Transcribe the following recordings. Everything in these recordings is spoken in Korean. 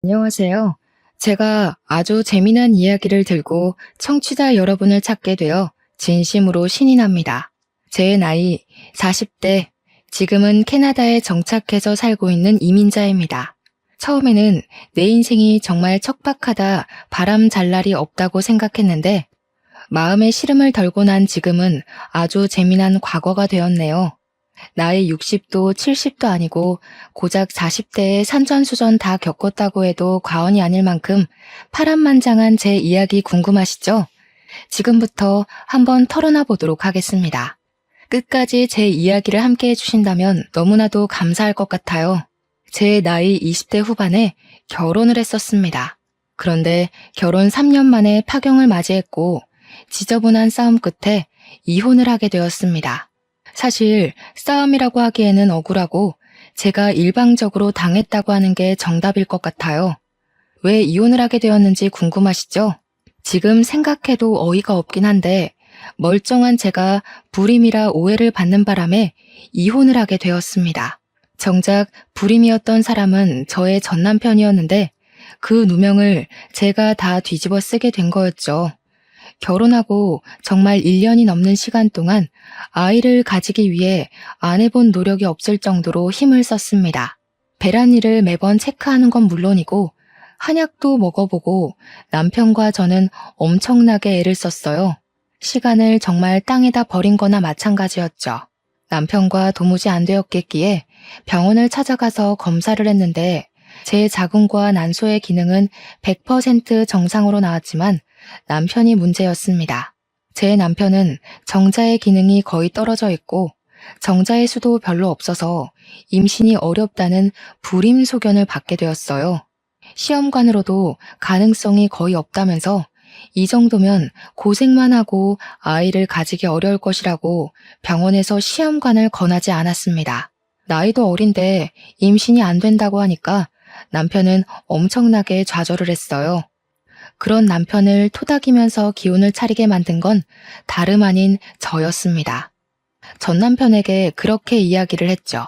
안녕하세요. 제가 아주 재미난 이야기를 들고 청취자 여러분을 찾게 되어 진심으로 신이 납니다. 제 나이 40대, 지금은 캐나다에 정착해서 살고 있는 이민자입니다. 처음에는 내 인생이 정말 척박하다, 바람 잘 날이 없다고 생각했는데 마음의 시름을 덜고 난 지금은 아주 재미난 과거가 되었네요. 나이 60도 70도 아니고 고작 40대에 산전수전 다 겪었다고 해도 과언이 아닐 만큼 파란만장한 제 이야기 궁금하시죠? 지금부터 한번 털어놔 보도록 하겠습니다. 끝까지 제 이야기를 함께 해주신다면 너무나도 감사할 것 같아요. 제 나이 20대 후반에 결혼을 했었습니다. 그런데 결혼 3년 만에 파경을 맞이했고 지저분한 싸움 끝에 이혼을 하게 되었습니다. 사실 싸움이라고 하기에는 억울하고 제가 일방적으로 당했다고 하는 게 정답일 것 같아요. 왜 이혼을 하게 되었는지 궁금하시죠? 지금 생각해도 어이가 없긴 한데 멀쩡한 제가 불임이라 오해를 받는 바람에 이혼을 하게 되었습니다. 정작 불임이었던 사람은 저의 전남편이었는데 그 누명을 제가 다 뒤집어 쓰게 된 거였죠. 결혼하고 정말 1년이 넘는 시간 동안 아이를 가지기 위해 안 해본 노력이 없을 정도로 힘을 썼습니다. 배란일을 매번 체크하는 건 물론이고 한약도 먹어보고 남편과 저는 엄청나게 애를 썼어요. 시간을 정말 땅에다 버린 거나 마찬가지였죠. 남편과 도무지 안 되었겠기에 병원을 찾아가서 검사를 했는데 제 자궁과 난소의 기능은 100% 정상으로 나왔지만 남편이 문제였습니다. 제 남편은 정자의 기능이 거의 떨어져 있고 정자의 수도 별로 없어서 임신이 어렵다는 불임 소견을 받게 되었어요. 시험관으로도 가능성이 거의 없다면서 이 정도면 고생만 하고 아이를 가지기 어려울 것이라고 병원에서 시험관을 권하지 않았습니다. 나이도 어린데 임신이 안 된다고 하니까 남편은 엄청나게 좌절을 했어요. 그런 남편을 토닥이면서 기운을 차리게 만든 건 다름 아닌 저였습니다. 전 남편에게 그렇게 이야기를 했죠.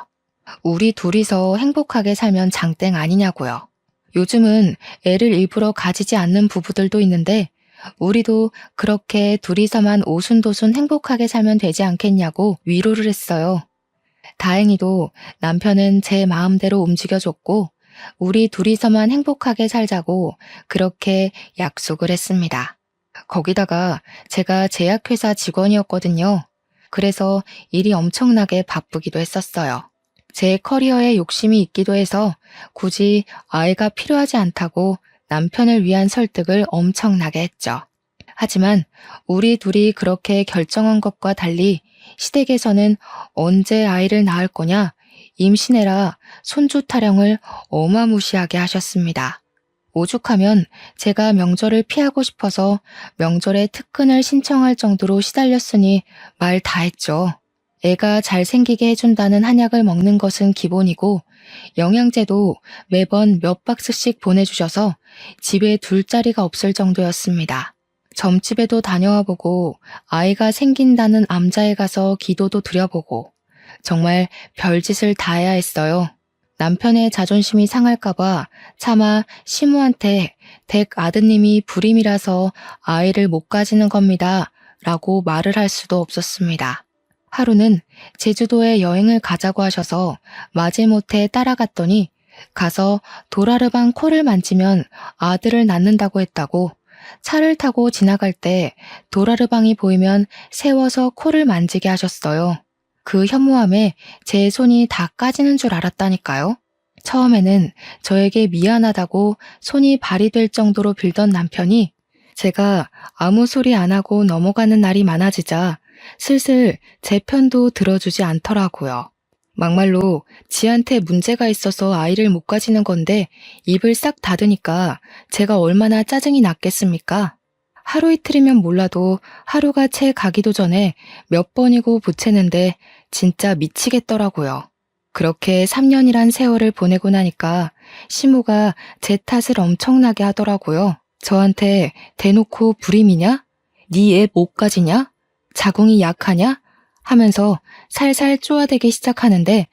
우리 둘이서 행복하게 살면 장땡 아니냐고요. 요즘은 애를 일부러 가지지 않는 부부들도 있는데 우리도 그렇게 둘이서만 오순도순 행복하게 살면 되지 않겠냐고 위로를 했어요. 다행히도 남편은 제 마음대로 움직여줬고 우리 둘이서만 행복하게 살자고 그렇게 약속을 했습니다. 거기다가 제가 제약회사 직원이었거든요. 그래서 일이 엄청나게 바쁘기도 했었어요. 제 커리어에 욕심이 있기도 해서 굳이 아이가 필요하지 않다고 남편을 위한 설득을 엄청나게 했죠. 하지만 우리 둘이 그렇게 결정한 것과 달리 시댁에서는 언제 아이를 낳을 거냐, 임신해라, 손주 타령을 어마무시하게 하셨습니다. 오죽하면 제가 명절을 피하고 싶어서 명절에 특근을 신청할 정도로 시달렸으니 말 다 했죠. 애가 잘생기게 해준다는 한약을 먹는 것은 기본이고 영양제도 매번 몇 박스씩 보내주셔서 집에 둘 자리가 없을 정도였습니다. 점집에도 다녀와 보고 아이가 생긴다는 암자에 가서 기도도 드려보고 정말 별짓을 다 해야 했어요. 남편의 자존심이 상할까봐 차마 시모한테 댁 아드님이 불임이라서 아이를 못 가지는 겁니다. 라고 말을 할 수도 없었습니다. 하루는 제주도에 여행을 가자고 하셔서 마지못해 따라갔더니 가서 도라르방 코를 만지면 아들을 낳는다고 했다고 차를 타고 지나갈 때 도라르방이 보이면 세워서 코를 만지게 하셨어요. 그 현무암에 제 손이 다 까지는 줄 알았다니까요. 처음에는 저에게 미안하다고 손이 발이 될 정도로 빌던 남편이 제가 아무 소리 안 하고 넘어가는 날이 많아지자 슬슬 제 편도 들어주지 않더라고요. 막말로 지한테 문제가 있어서 아이를 못 가지는 건데 입을 싹 닫으니까 제가 얼마나 짜증이 났겠습니까? 하루 이틀이면 몰라도 하루가 채 가기도 전에 몇 번이고 보채는데 진짜 미치겠더라고요. 그렇게 3년이란 세월을 보내고 나니까 시모가 제 탓을 엄청나게 하더라고요. 저한테 대놓고 불임이냐? 네 애 못 가지냐? 자궁이 약하냐? 하면서 살살 쪼아대기 시작하는데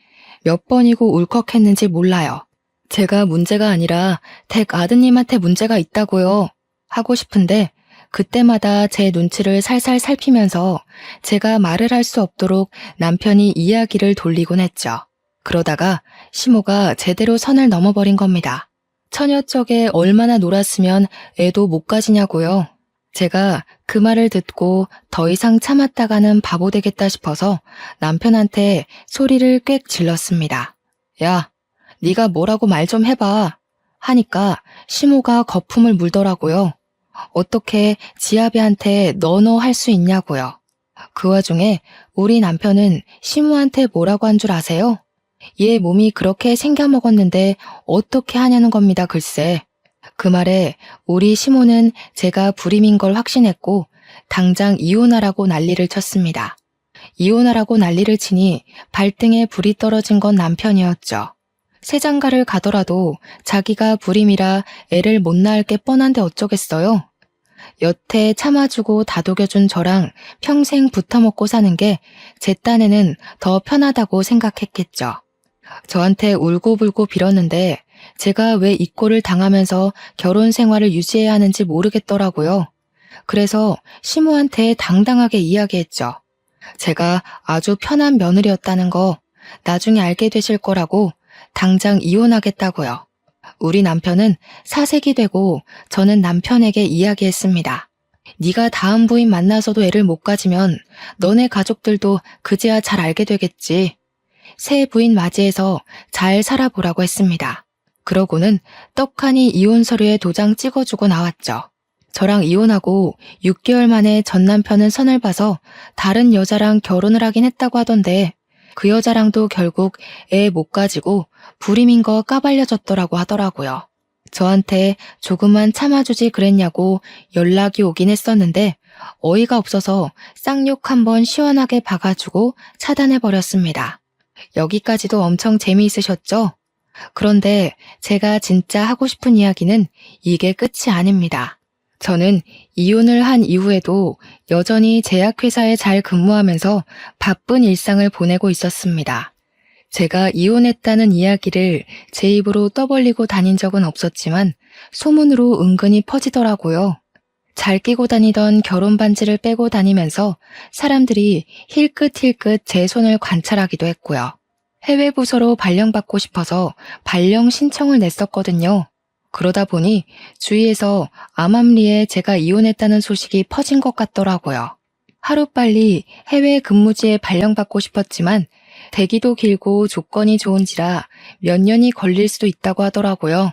몇 번이고 울컥했는지 몰라요. 제가 문제가 아니라 댁 아드님한테 문제가 있다고요. 하고 싶은데 그때마다 제 눈치를 살살 살피면서 제가 말을 할 수 없도록 남편이 이야기를 돌리곤 했죠. 그러다가 시모가 제대로 선을 넘어버린 겁니다. 처녀 쪽에 얼마나 놀았으면 애도 못 가지냐고요. 제가 그 말을 듣고 더 이상 참았다가는 바보 되겠다 싶어서 남편한테 소리를 꽥 질렀습니다. 야, 네가 뭐라고 말 좀 해봐. 하니까 시모가 거품을 물더라고요. 어떻게 지아비한테 너너 할 수 있냐고요. 그 와중에 우리 남편은 시모한테 뭐라고 한 줄 아세요? 얘 몸이 그렇게 생겨먹었는데 어떻게 하냐는 겁니다, 글쎄. 그 말에 우리 시모는 제가 불임인 걸 확신했고 당장 이혼하라고 난리를 쳤습니다. 이혼하라고 난리를 치니 발등에 불이 떨어진 건 남편이었죠. 새장가를 가더라도 자기가 불임이라 애를 못 낳을 게 뻔한데 어쩌겠어요? 여태 참아주고 다독여준 저랑 평생 붙어먹고 사는 게 제 딴에는 더 편하다고 생각했겠죠. 저한테 울고불고 빌었는데 제가 왜 이 꼴을 당하면서 결혼 생활을 유지해야 하는지 모르겠더라고요. 그래서 시모한테 당당하게 이야기했죠. 제가 아주 편한 며느리였다는 거 나중에 알게 되실 거라고 당장 이혼하겠다고요. 우리 남편은 사색이 되고 저는 남편에게 이야기했습니다. 네가 다음 부인 만나서도 애를 못 가지면 너네 가족들도 그제야 잘 알게 되겠지. 새 부인 맞이해서 잘 살아보라고 했습니다. 그러고는 떡하니 이혼 서류에 도장 찍어주고 나왔죠. 저랑 이혼하고 6개월 만에 전 남편은 선을 봐서 다른 여자랑 결혼을 하긴 했다고 하던데 그 여자랑도 결국 애 못 가지고 불임인 거 까발려졌더라고 하더라고요. 저한테 조금만 참아주지 그랬냐고 연락이 오긴 했었는데 어이가 없어서 쌍욕 한번 시원하게 박아주고 차단해버렸습니다. 여기까지도 엄청 재미있으셨죠? 그런데 제가 진짜 하고 싶은 이야기는 이게 끝이 아닙니다. 저는 이혼을 한 이후에도 여전히 제약회사에 잘 근무하면서 바쁜 일상을 보내고 있었습니다. 제가 이혼했다는 이야기를 제 입으로 떠벌리고 다닌 적은 없었지만 소문으로 은근히 퍼지더라고요. 잘 끼고 다니던 결혼 반지를 빼고 다니면서 사람들이 힐끗힐끗 제 손을 관찰하기도 했고요. 해외 부서로 발령받고 싶어서 발령 신청을 냈었거든요. 그러다 보니 주위에서 암암리에 제가 이혼했다는 소식이 퍼진 것 같더라고요. 하루빨리 해외 근무지에 발령받고 싶었지만 대기도 길고 조건이 좋은지라 몇 년이 걸릴 수도 있다고 하더라고요.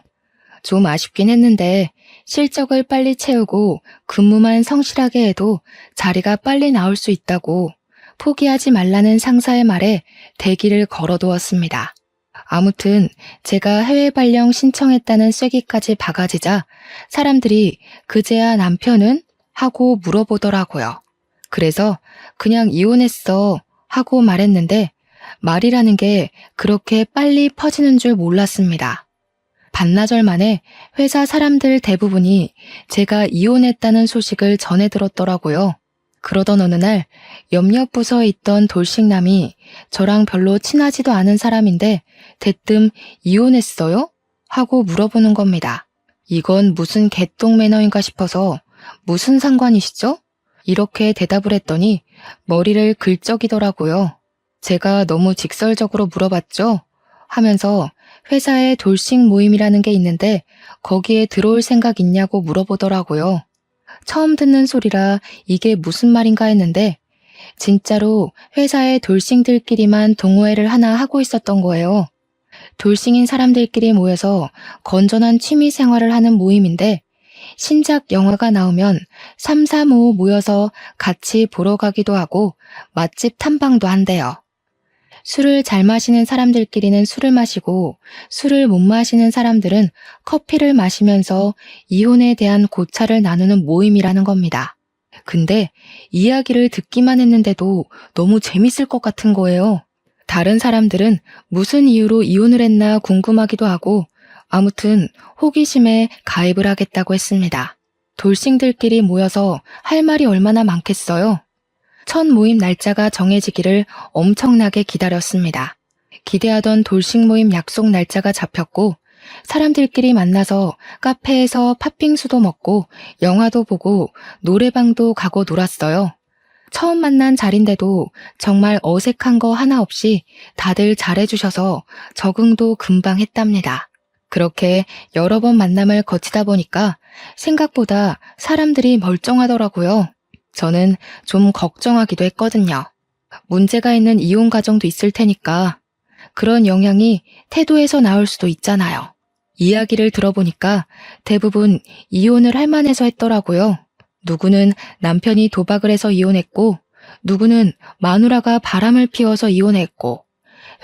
좀 아쉽긴 했는데 실적을 빨리 채우고 근무만 성실하게 해도 자리가 빨리 나올 수 있다고 포기하지 말라는 상사의 말에 대기를 걸어두었습니다. 아무튼 제가 해외 발령 신청했다는 쐐기까지 박아지자 사람들이 그제야 남편은? 하고 물어보더라고요. 그래서 그냥 이혼했어 하고 말했는데 말이라는 게 그렇게 빨리 퍼지는 줄 몰랐습니다. 반나절 만에 회사 사람들 대부분이 제가 이혼했다는 소식을 전해 들었더라고요. 그러던 어느 날 옆옆 부서에 있던 돌싱남이 저랑 별로 친하지도 않은 사람인데 대뜸 이혼했어요? 하고 물어보는 겁니다. 이건 무슨 개똥 매너인가 싶어서 무슨 상관이시죠? 이렇게 대답을 했더니 머리를 긁적이더라고요. 제가 너무 직설적으로 물어봤죠? 하면서 회사에 돌싱 모임이라는 게 있는데 거기에 들어올 생각 있냐고 물어보더라고요. 처음 듣는 소리라 이게 무슨 말인가 했는데 진짜로 회사의 돌싱들끼리만 동호회를 하나 하고 있었던 거예요. 돌싱인 사람들끼리 모여서 건전한 취미 생활을 하는 모임인데 신작 영화가 나오면 3, 4, 5 모여서 같이 보러 가기도 하고 맛집 탐방도 한대요. 술을 잘 마시는 사람들끼리는 술을 마시고 술을 못 마시는 사람들은 커피를 마시면서 이혼에 대한 고찰을 나누는 모임이라는 겁니다. 근데 이야기를 듣기만 했는데도 너무 재밌을 것 같은 거예요. 다른 사람들은 무슨 이유로 이혼을 했나 궁금하기도 하고 아무튼 호기심에 가입을 하겠다고 했습니다. 돌싱들끼리 모여서 할 말이 얼마나 많겠어요? 첫 모임 날짜가 정해지기를 엄청나게 기다렸습니다. 기대하던 돌싱 모임 약속 날짜가 잡혔고 사람들끼리 만나서 카페에서 팥빙수도 먹고 영화도 보고 노래방도 가고 놀았어요. 처음 만난 자리인데도 정말 어색한 거 하나 없이 다들 잘해주셔서 적응도 금방 했답니다. 그렇게 여러 번 만남을 거치다 보니까 생각보다 사람들이 멀쩡하더라고요. 저는 좀 걱정하기도 했거든요. 문제가 있는 이혼 가정도 있을 테니까 그런 영향이 태도에서 나올 수도 있잖아요. 이야기를 들어보니까 대부분 이혼을 할 만해서 했더라고요. 누구는 남편이 도박을 해서 이혼했고, 누구는 마누라가 바람을 피워서 이혼했고,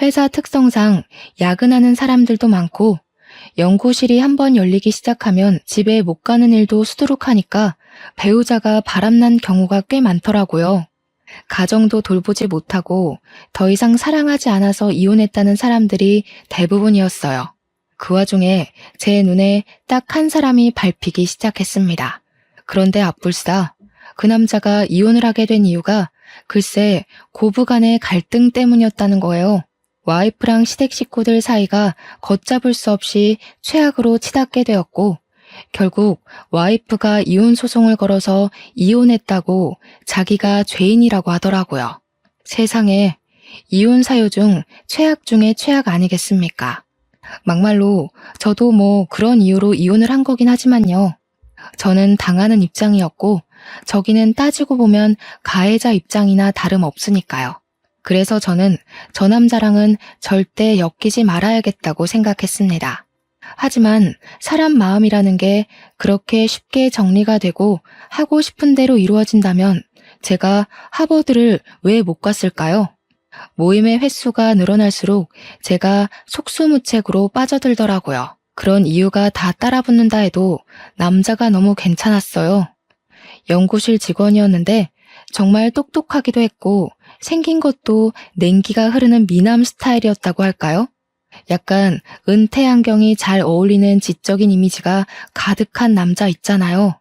회사 특성상 야근하는 사람들도 많고, 연구실이 한번 열리기 시작하면 집에 못 가는 일도 수두룩하니까 배우자가 바람난 경우가 꽤 많더라고요. 가정도 돌보지 못하고 더 이상 사랑하지 않아서 이혼했다는 사람들이 대부분이었어요. 그 와중에 제 눈에 딱 한 사람이 밟히기 시작했습니다. 그런데 앞불싸 그 남자가 이혼을 하게 된 이유가 글쎄 고부간의 갈등 때문이었다는 거예요. 와이프랑 시댁 식구들 사이가 걷잡을 수 없이 최악으로 치닫게 되었고 결국 와이프가 이혼 소송을 걸어서 이혼했다고 자기가 죄인이라고 하더라고요. 세상에 이혼 사유 중 최악 중에 최악 아니겠습니까? 막말로 저도 뭐 그런 이유로 이혼을 한 거긴 하지만요. 저는 당하는 입장이었고 저기는 따지고 보면 가해자 입장이나 다름없으니까요. 그래서 저는 저 남자랑은 절대 엮이지 말아야겠다고 생각했습니다. 하지만 사람 마음이라는 게 그렇게 쉽게 정리가 되고 하고 싶은 대로 이루어진다면 제가 하버드를 왜 못 갔을까요? 모임의 횟수가 늘어날수록 제가 속수무책으로 빠져들더라고요. 그런 이유가 다 따라붙는다 해도 남자가 너무 괜찮았어요. 연구실 직원이었는데 정말 똑똑하기도 했고 생긴 것도 냉기가 흐르는 미남 스타일이었다고 할까요? 약간 은퇴 안경이 잘 어울리는 지적인 이미지가 가득한 남자 있잖아요.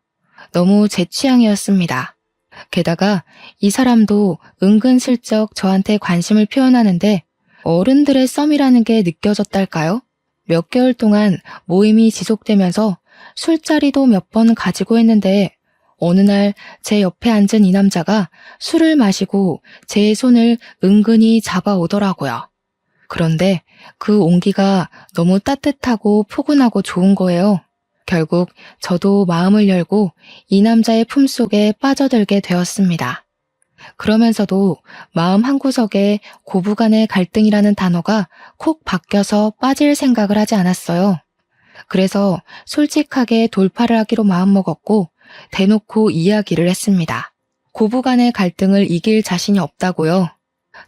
너무 제 취향이었습니다. 게다가 이 사람도 은근슬쩍 저한테 관심을 표현하는데 어른들의 썸이라는 게 느껴졌달까요? 몇 개월 동안 모임이 지속되면서 술자리도 몇 번 가지고 했는데 어느 날 제 옆에 앉은 이 남자가 술을 마시고 제 손을 은근히 잡아오더라고요. 그런데 그 온기가 너무 따뜻하고 포근하고 좋은 거예요. 결국 저도 마음을 열고 이 남자의 품속에 빠져들게 되었습니다. 그러면서도 마음 한구석에 고부간의 갈등이라는 단어가 콕 박혀서 빠질 생각을 하지 않았어요. 그래서 솔직하게 돌파를 하기로 마음먹었고 대놓고 이야기를 했습니다. 고부간의 갈등을 이길 자신이 없다고요.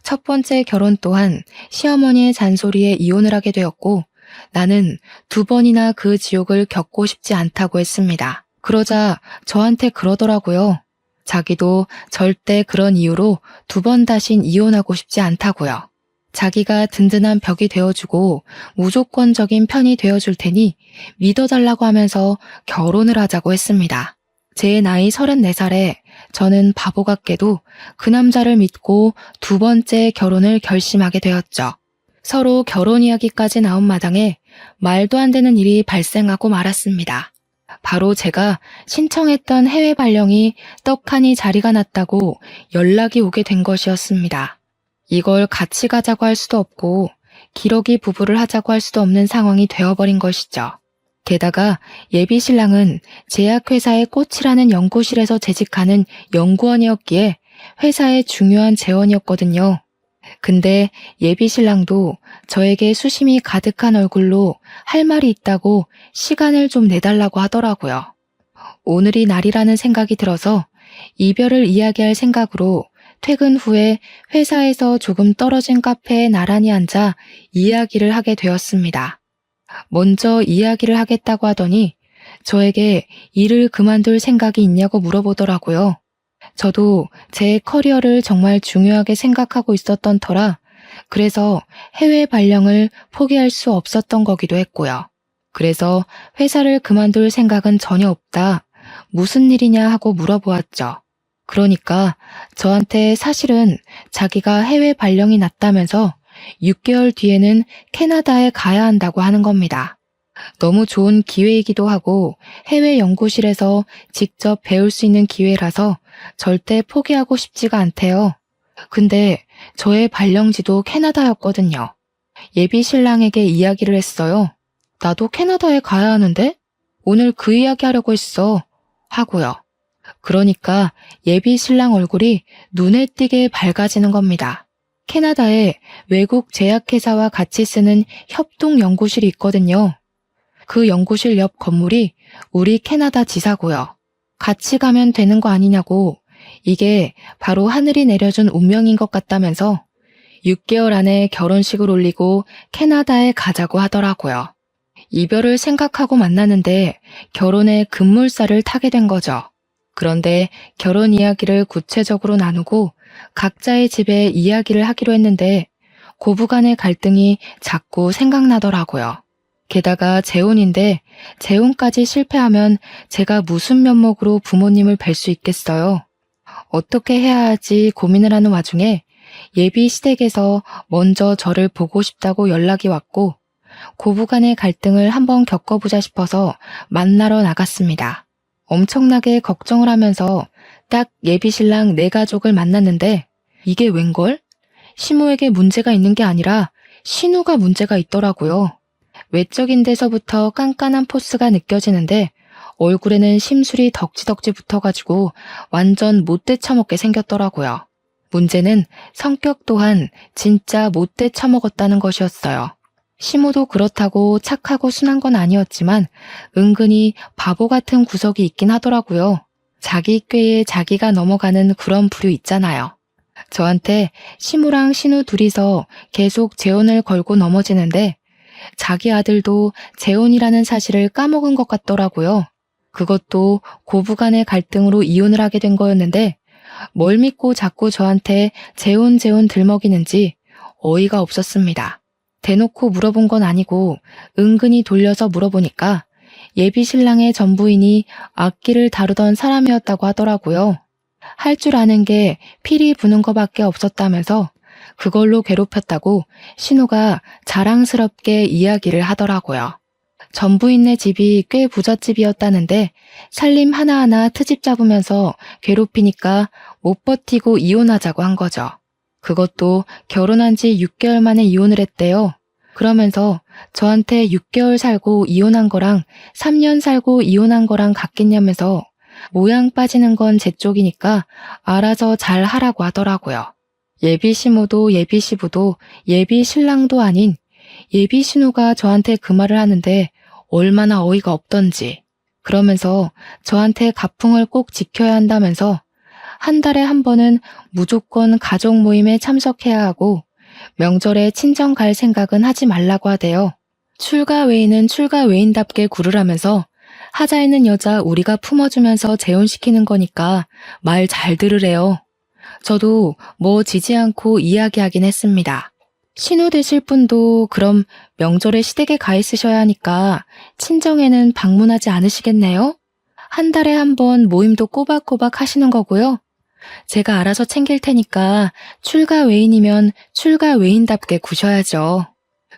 첫 번째 결혼 또한 시어머니의 잔소리에 이혼을 하게 되었고 나는 2번이나 그 지옥을 겪고 싶지 않다고 했습니다. 그러자 저한테 그러더라고요. 자기도 절대 그런 이유로 2번 다신 이혼하고 싶지 않다고요. 자기가 든든한 벽이 되어주고 무조건적인 편이 되어줄 테니 믿어달라고 하면서 결혼을 하자고 했습니다. 제 나이 34살에 저는 바보 같게도 그 남자를 믿고 2번째 결혼을 결심하게 되었죠. 서로 결혼 이야기까지 나온 마당에 말도 안 되는 일이 발생하고 말았습니다. 바로 제가 신청했던 해외 발령이 떡하니 자리가 났다고 연락이 오게 된 것이었습니다. 이걸 같이 가자고 할 수도 없고 기러기 부부를 하자고 할 수도 없는 상황이 되어버린 것이죠. 게다가 예비 신랑은 제약회사의 꽃이라는 연구실에서 재직하는 연구원이었기에 회사의 중요한 재원이었거든요. 근데 예비 신랑도 저에게 수심이 가득한 얼굴로 할 말이 있다고 시간을 좀 내달라고 하더라고요. 오늘이 날이라는 생각이 들어서 이별을 이야기할 생각으로 퇴근 후에 회사에서 조금 떨어진 카페에 나란히 앉아 이야기를 하게 되었습니다. 먼저 이야기를 하겠다고 하더니 저에게 일을 그만둘 생각이 있냐고 물어보더라고요. 저도 제 커리어를 정말 중요하게 생각하고 있었던 터라 그래서 해외 발령을 포기할 수 없었던 거기도 했고요. 그래서 회사를 그만둘 생각은 전혀 없다. 무슨 일이냐 하고 물어보았죠. 그러니까 저한테 사실은 자기가 해외 발령이 났다면서 6개월 뒤에는 캐나다에 가야 한다고 하는 겁니다. 너무 좋은 기회이기도 하고 해외 연구실에서 직접 배울 수 있는 기회라서 절대 포기하고 싶지가 않대요. 근데 저의 발령지도 캐나다였거든요. 예비 신랑에게 이야기를 했어요. 나도 캐나다에 가야 하는데? 오늘 그 이야기 하려고 했어. 하고요. 그러니까 예비 신랑 얼굴이 눈에 띄게 밝아지는 겁니다. 캐나다에 외국 제약회사와 같이 쓰는 협동 연구실이 있거든요. 그 연구실 옆 건물이 우리 캐나다 지사고요. 같이 가면 되는 거 아니냐고, 이게 바로 하늘이 내려준 운명인 것 같다면서 6개월 안에 결혼식을 올리고 캐나다에 가자고 하더라고요. 이별을 생각하고 만나는데 결혼의 급물살을 타게 된 거죠. 그런데 결혼 이야기를 구체적으로 나누고 각자의 집에 이야기를 하기로 했는데 고부간의 갈등이 자꾸 생각나더라고요. 게다가 재혼인데 재혼까지 실패하면 제가 무슨 면목으로 부모님을 뵐 수 있겠어요? 어떻게 해야 할지 고민을 하는 와중에 예비 시댁에서 먼저 저를 보고 싶다고 연락이 왔고 고부간의 갈등을 한번 겪어보자 싶어서 만나러 나갔습니다. 엄청나게 걱정을 하면서 딱 예비 신랑 네 가족을 만났는데 이게 웬걸? 시모에게 문제가 있는 게 아니라 신우가 문제가 있더라고요. 외적인 데서부터 깐깐한 포스가 느껴지는데 얼굴에는 심술이 덕지덕지 붙어가지고 완전 못돼 처먹게 생겼더라고요. 문제는 성격 또한 진짜 못돼 처먹었다는 것이었어요. 시모도 그렇다고 착하고 순한 건 아니었지만 은근히 바보 같은 구석이 있긴 하더라고요. 자기 꾀에 자기가 넘어가는 그런 부류 있잖아요. 저한테 시모랑 신우 둘이서 계속 재혼을 걸고 넘어지는데 자기 아들도 재혼이라는 사실을 까먹은 것 같더라고요. 그것도 고부간의 갈등으로 이혼을 하게 된 거였는데 뭘 믿고 자꾸 저한테 재혼 들먹이는지 어이가 없었습니다. 대놓고 물어본 건 아니고 은근히 돌려서 물어보니까 예비 신랑의 전부인이 악기를 다루던 사람이었다고 하더라고요. 할 줄 아는 게 피리 부는 거밖에 없었다면서 그걸로 괴롭혔다고 신우가 자랑스럽게 이야기를 하더라고요. 전부인네 집이 꽤 부잣집이었다는데 살림 하나하나 트집 잡으면서 괴롭히니까 못 버티고 이혼하자고 한 거죠. 그것도 결혼한 지 6개월 만에 이혼을 했대요. 그러면서 저한테 6개월 살고 이혼한 거랑 3년 살고 이혼한 거랑 같겠냐면서 모양 빠지는 건 제 쪽이니까 알아서 잘 하라고 하더라고요. 예비 시모도 예비 시부도 예비 신랑도 아닌 예비 신우가 저한테 그 말을 하는데 얼마나 어이가 없던지. 그러면서 저한테 가풍을 꼭 지켜야 한다면서 한 달에 한 번은 무조건 가족 모임에 참석해야 하고 명절에 친정 갈 생각은 하지 말라고 하대요. 출가 외인은 출가 외인답게 굴으라면서 하자 있는 여자 우리가 품어주면서 재혼시키는 거니까 말 잘 들으래요. 저도 뭐 지지 않고 이야기하긴 했습니다. 신우 되실 분도 그럼 명절에 시댁에 가 있으셔야 하니까 친정에는 방문하지 않으시겠네요? 한 달에 한 번 모임도 꼬박꼬박 하시는 거고요. 제가 알아서 챙길 테니까 출가 외인이면 출가 외인답게 구셔야죠.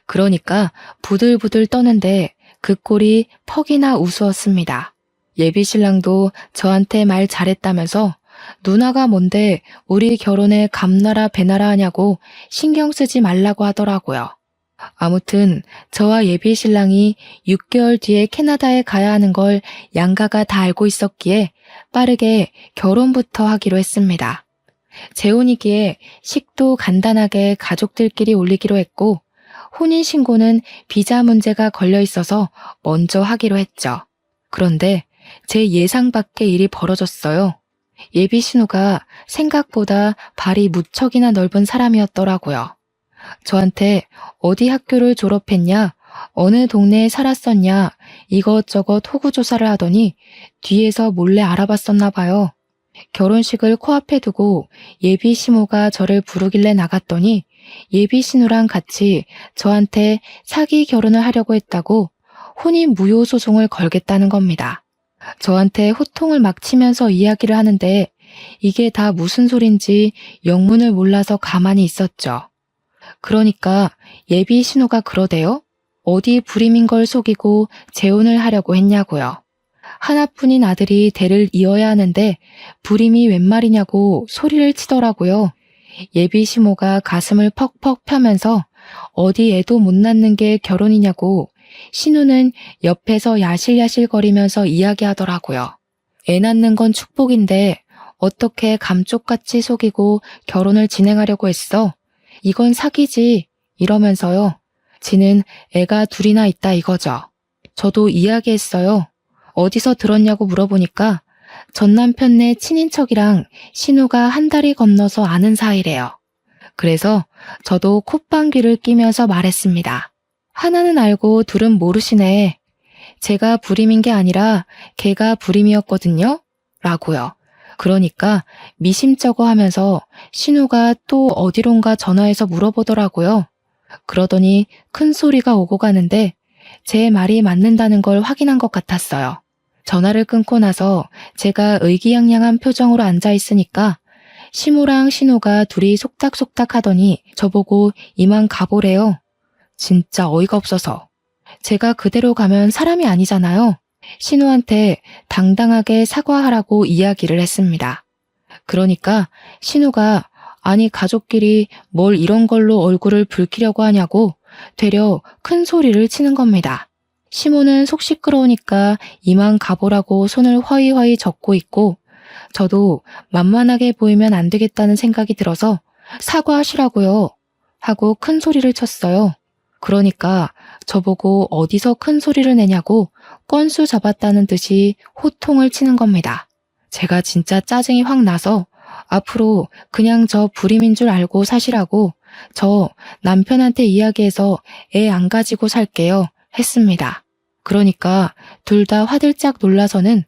그러니까 부들부들 떠는데 그 꼴이 퍽이나 우스웠습니다. 예비 신랑도 저한테 말 잘했다면서 누나가 뭔데 우리 결혼에 감나라 배나라 하냐고 신경 쓰지 말라고 하더라고요. 아무튼 저와 예비 신랑이 6개월 뒤에 캐나다에 가야 하는 걸 양가가 다 알고 있었기에 빠르게 결혼부터 하기로 했습니다. 재혼이기에 식도 간단하게 가족들끼리 올리기로 했고 혼인신고는 비자 문제가 걸려 있어서 먼저 하기로 했죠. 그런데 제 예상 밖의 일이 벌어졌어요. 예비 신우가 생각보다 발이 무척이나 넓은 사람이었더라고요. 저한테 어디 학교를 졸업했냐, 어느 동네에 살았었냐 이것저것 호구조사를 하더니 뒤에서 몰래 알아봤었나 봐요. 결혼식을 코앞에 두고 예비 시모가 저를 부르길래 나갔더니 예비 신우랑 같이 저한테 사기 결혼을 하려고 했다고 혼인 무효 소송을 걸겠다는 겁니다. 저한테 호통을 막 치면서 이야기를 하는데 이게 다 무슨 소린지 영문을 몰라서 가만히 있었죠. 그러니까 예비 신우가 그러대요. 어디 불임인 걸 속이고 재혼을 하려고 했냐고요. 하나뿐인 아들이 대를 이어야 하는데 불임이 웬 말이냐고 소리를 치더라고요. 예비 시모가 가슴을 퍽퍽 펴면서 어디 애도 못 낳는 게 결혼이냐고 신우는 옆에서 야실야실거리면서 이야기하더라고요. 애 낳는 건 축복인데 어떻게 감쪽같이 속이고 결혼을 진행하려고 했어? 이건 사기지 이러면서요. 지는 애가 둘이나 있다 이거죠. 저도 이야기했어요. 어디서 들었냐고 물어보니까 전 남편네 친인척이랑 신우가 한 달이 건너서 아는 사이래요. 그래서 저도 콧방귀를 뀌면서 말했습니다. 하나는 알고 둘은 모르시네. 제가 불임인 게 아니라 걔가 불임이었거든요. 라고요. 그러니까 미심쩍어 하면서 신우가 또 어디론가 전화해서 물어보더라고요. 그러더니 큰 소리가 오고 가는데 제 말이 맞는다는 걸 확인한 것 같았어요. 전화를 끊고 나서 제가 의기양양한 표정으로 앉아 있으니까 시모랑 신우가 둘이 속닥속닥 하더니 저보고 이만 가보래요. 진짜 어이가 없어서. 제가 그대로 가면 사람이 아니잖아요. 신우한테 당당하게 사과하라고 이야기를 했습니다. 그러니까 신우가 아니 가족끼리 뭘 이런 걸로 얼굴을 붉히려고 하냐고 되려 큰 소리를 치는 겁니다. 시모는 속 시끄러우니까 이만 가보라고 손을 허이허이 젓고 있고 저도 만만하게 보이면 안 되겠다는 생각이 들어서 사과하시라고요 하고 큰 소리를 쳤어요. 그러니까 저보고 어디서 큰 소리를 내냐고 건수 잡았다는 듯이 호통을 치는 겁니다. 제가 진짜 짜증이 확 나서 앞으로 그냥 저 불임인 줄 알고 사시라고 저 남편한테 이야기해서 애 안 가지고 살게요 했습니다. 그러니까 둘 다 화들짝 놀라서는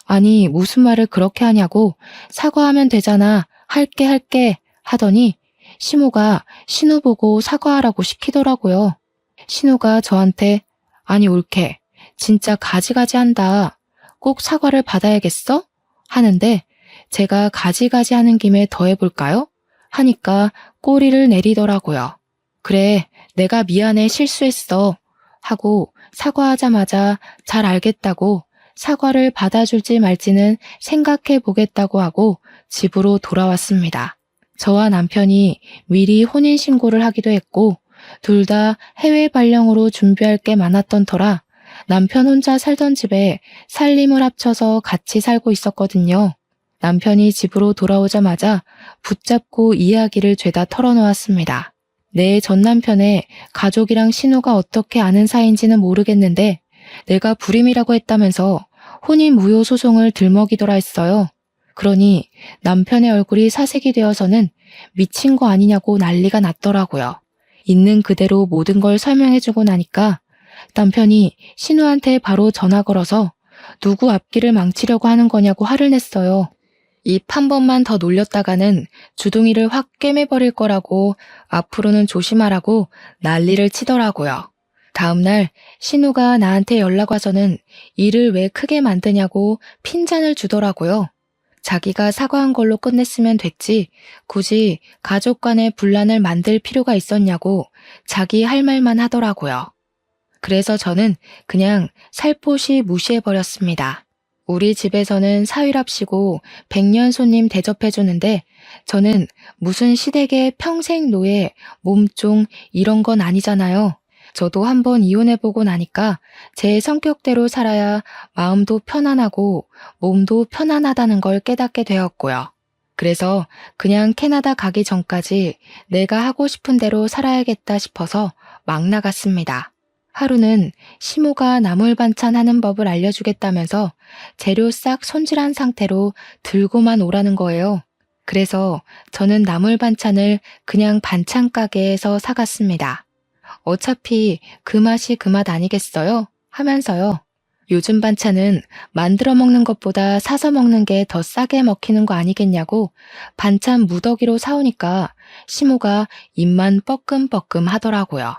아니 무슨 말을 그렇게 하냐고 사과하면 되잖아 할게 하더니 시모가 신우 보고 사과하라고 시키더라고요. 신우가 저한테 아니 올케 진짜 가지가지 한다. 꼭 사과를 받아야겠어? 하는데 제가 가지가지 하는 김에 더 해볼까요? 하니까 꼬리를 내리더라고요. 그래 내가 미안해 실수했어 하고 사과하자마자 잘 알겠다고 사과를 받아줄지 말지는 생각해 보겠다고 하고 집으로 돌아왔습니다. 저와 남편이 미리 혼인신고를 하기도 했고 둘 다 해외 발령으로 준비할 게 많았던 터라 남편 혼자 살던 집에 살림을 합쳐서 같이 살고 있었거든요. 남편이 집으로 돌아오자마자 붙잡고 이야기를 죄다 털어놓았습니다. 내 전 남편의 가족이랑 신우가 어떻게 아는 사이인지는 모르겠는데 내가 불임이라고 했다면서 혼인 무효 소송을 들먹이더라 했어요. 그러니 남편의 얼굴이 사색이 되어서는 미친 거 아니냐고 난리가 났더라고요. 있는 그대로 모든 걸 설명해주고 나니까 남편이 신우한테 바로 전화 걸어서 누구 앞길을 망치려고 하는 거냐고 화를 냈어요. 입 한 번만 더 놀렸다가는 주둥이를 확 꿰매버릴 거라고 앞으로는 조심하라고 난리를 치더라고요. 다음날 신우가 나한테 연락 와서는 일을 왜 크게 만드냐고 핀잔을 주더라고요. 자기가 사과한 걸로 끝냈으면 됐지 굳이 가족 간의 분란을 만들 필요가 있었냐고 자기 할 말만 하더라고요. 그래서 저는 그냥 살포시 무시해버렸습니다. 우리 집에서는 사위랍시고 100년 손님 대접해주는데 저는 무슨 시댁의 평생 노예, 몸종 이런 건 아니잖아요. 저도 한번 이혼해보고 나니까 제 성격대로 살아야 마음도 편안하고 몸도 편안하다는 걸 깨닫게 되었고요. 그래서 그냥 캐나다 가기 전까지 내가 하고 싶은 대로 살아야겠다 싶어서 막 나갔습니다. 하루는 시모가 나물 반찬 하는 법을 알려주겠다면서 재료 싹 손질한 상태로 들고만 오라는 거예요. 그래서 저는 나물 반찬을 그냥 반찬 가게에서 사갔습니다. 어차피 그 맛이 그 맛 아니겠어요? 하면서요. 요즘 반찬은 만들어 먹는 것보다 사서 먹는 게 더 싸게 먹히는 거 아니겠냐고 반찬 무더기로 사오니까 시모가 입만 뻐끔뻐끔 하더라고요.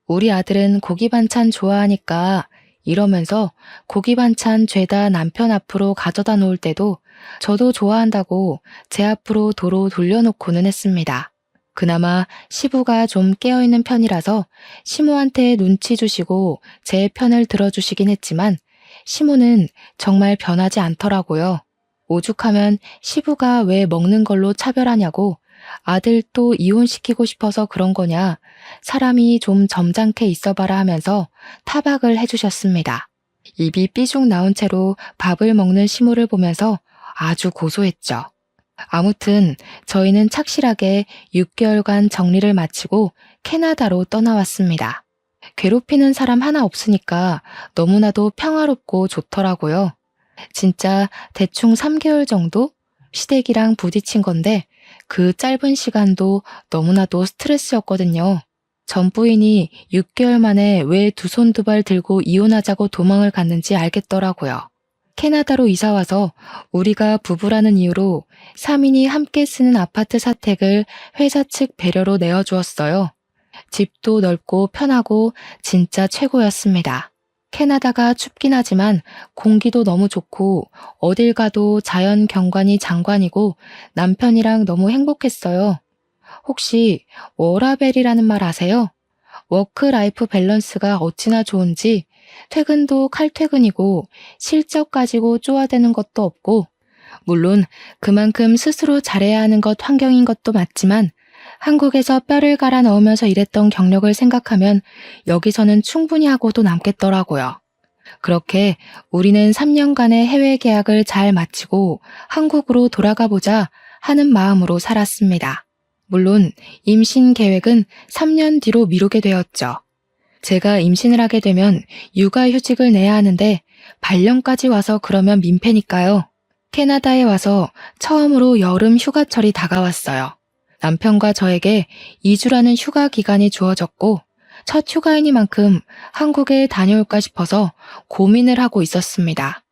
우리 아들은 고기 반찬 좋아하니까 이러면서 고기 반찬 죄다 남편 앞으로 가져다 놓을 때도 저도 좋아한다고 제 앞으로 도로 돌려놓고는 했습니다. 그나마 시부가 좀 깨어있는 편이라서 시모한테 눈치 주시고 제 편을 들어주시긴 했지만 시모는 정말 변하지 않더라고요. 오죽하면 시부가 왜 먹는 걸로 차별하냐고 아들 또 이혼시키고 싶어서 그런 거냐, 사람이 좀 점잖게 있어봐라 하면서 타박을 해주셨습니다. 입이 삐죽 나온 채로 밥을 먹는 시모를 보면서 아주 고소했죠. 아무튼 저희는 착실하게 6개월간 정리를 마치고 캐나다로 떠나왔습니다. 괴롭히는 사람 하나 없으니까 너무나도 평화롭고 좋더라고요. 진짜 대충 3개월 정도 시댁이랑 부딪힌 건데 그 짧은 시간도 너무나도 스트레스였거든요. 전 부인이 6개월 만에 왜 두 손 두 발 들고 이혼하자고 도망을 갔는지 알겠더라고요. 캐나다로 이사와서 우리가 부부라는 이유로 3인이 함께 쓰는 아파트 사택을 회사 측 배려로 내어주었어요. 집도 넓고 편하고 진짜 최고였습니다. 캐나다가 춥긴 하지만 공기도 너무 좋고 어딜 가도 자연 경관이 장관이고 남편이랑 너무 행복했어요. 혹시 워라벨이라는 말 아세요? 워크라이프 밸런스가 어찌나 좋은지 퇴근도 칼퇴근이고 실적 가지고 쪼아대는 것도 없고, 물론 그만큼 스스로 잘해야 하는 것 환경인 것도 맞지만 한국에서 뼈를 갈아 넣으면서 일했던 경력을 생각하면 여기서는 충분히 하고도 남겠더라고요. 그렇게 우리는 3년간의 해외 계약을 잘 마치고 한국으로 돌아가 보자 하는 마음으로 살았습니다. 물론 임신 계획은 3년 뒤로 미루게 되었죠. 제가 임신을 하게 되면 육아휴직을 내야 하는데 발령까지 와서 그러면 민폐니까요. 캐나다에 와서 처음으로 여름 휴가철이 다가왔어요. 남편과 저에게 2주라는 휴가 기간이 주어졌고 첫 휴가이니만큼 한국에 다녀올까 싶어서 고민을 하고 있었습니다.